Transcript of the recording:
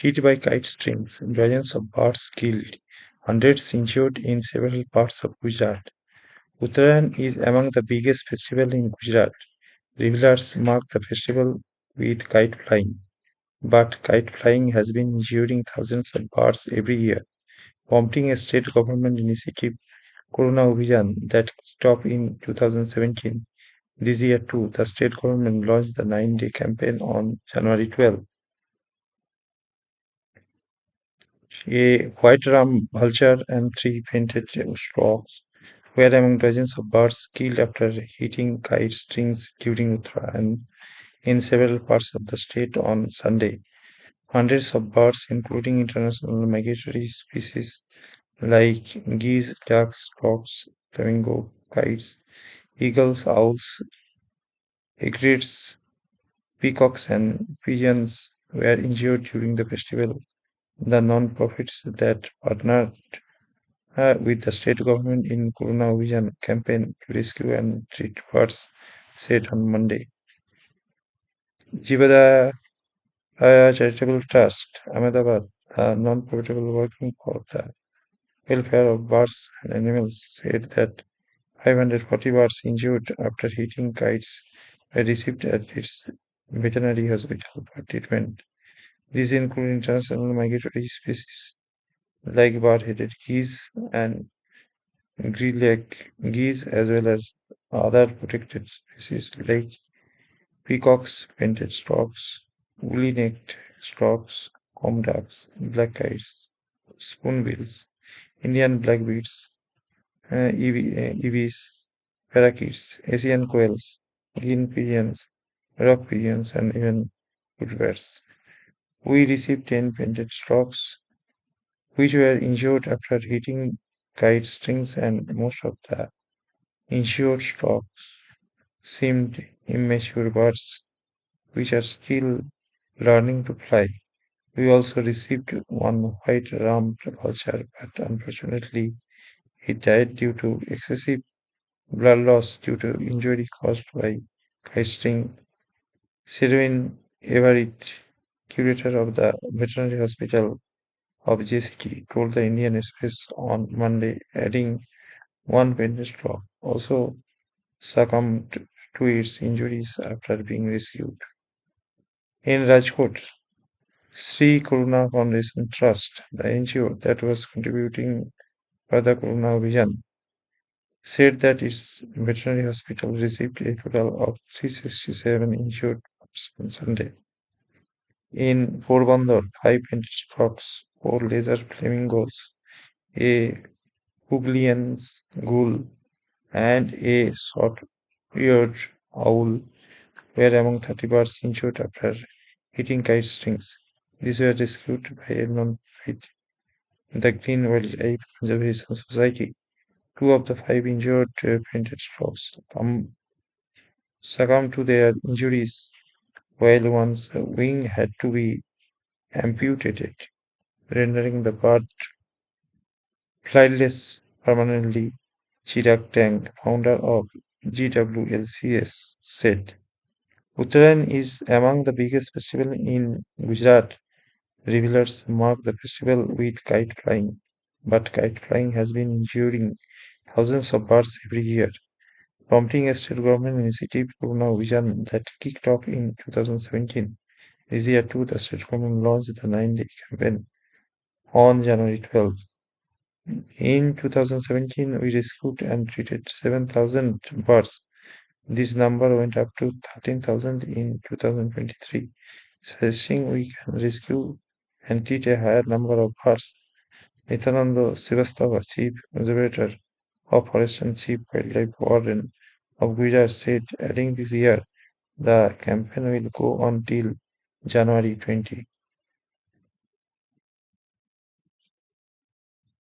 Hit by kite strings, dozens of birds killed, hundreds injured in several parts of Gujarat. Uttarayan is among the biggest festivals in Gujarat. Revelers mark the festival with kite flying, but kite flying has been injuring thousands of birds every year, prompting a state government initiative, Corona Abhiyan, that kicked off in 2017. This year too, the state government launched the 9-day campaign on January 12th. A white ram vulture and three painted storks were among dozens of birds killed after hitting kite strings during Uttarayan in several parts of the state on Sunday. Hundreds of birds, including international migratory species like geese, ducks, storks, flamingo, kites, eagles, owls, egrets, peacocks, and pigeons, were injured during the festival. The non-profits that partnered with the state government in Corona Vision campaign to rescue and treat birds said on Monday. Jivada Charitable Trust, Ahmedabad, a non-profitable working for the welfare of birds and animals, said that 540 birds injured after hitting kites were received at its veterinary hospital for treatment. These include international migratory species like bar-headed geese and grey-leg geese, as well as other protected species like peacocks, painted storks, woolly-necked storks, comb ducks, black kites, spoonbills, Indian blackbeards, ibis, parakeets, Asian quails, green pigeons, rock pigeons, and even woodbirds. We received 10 painted storks, which were injured after hitting kite strings, and most of the injured storks seemed immature birds, which are still learning to fly. We also received one white ram vulture, but unfortunately, he died due to excessive blood loss due to injury caused by kite sting. Sherwin Everett, curator of the veterinary hospital of JCT, told the Indian Express on Monday, adding one witness dog also succumbed to its injuries after being rescued. In Rajkot, Sri Karuna Foundation Trust, the NGO that was contributing for the Karuna Vision, said that its veterinary hospital received a total of 367 injured birds on Sunday. In Porbandar, five painted storks, four laser flamingos, a Huglian's ghoul, and a short-eared owl were among 30 birds injured after hitting kite strings. These were rescued by a non-profit, the Green Wildlife Conservation Society. Two of the five injured painted frogs succumbed to their injuries, while one's wing had to be amputated, rendering the bird flightless permanently. Chirag Tang, founder of GWLCS, said. Uttarayan is among the biggest festivals in Gujarat. Revelers mark the festival with kite flying, but kite flying has been injuring thousands of birds every year, prompting a state government initiative Purna Vision that kicked off in 2017. This year too, the state government launched the 9-day campaign on January 12th. In 2017, we rescued and treated 7,000 birds. This number went up to 13,000 in 2023, suggesting we can rescue and treat a higher number of birds. Nityananda Srivastava, Chief Conservator of Forest and Chief Wildlife Warden of Gujarat, said, adding this year, the campaign will go on till January 20.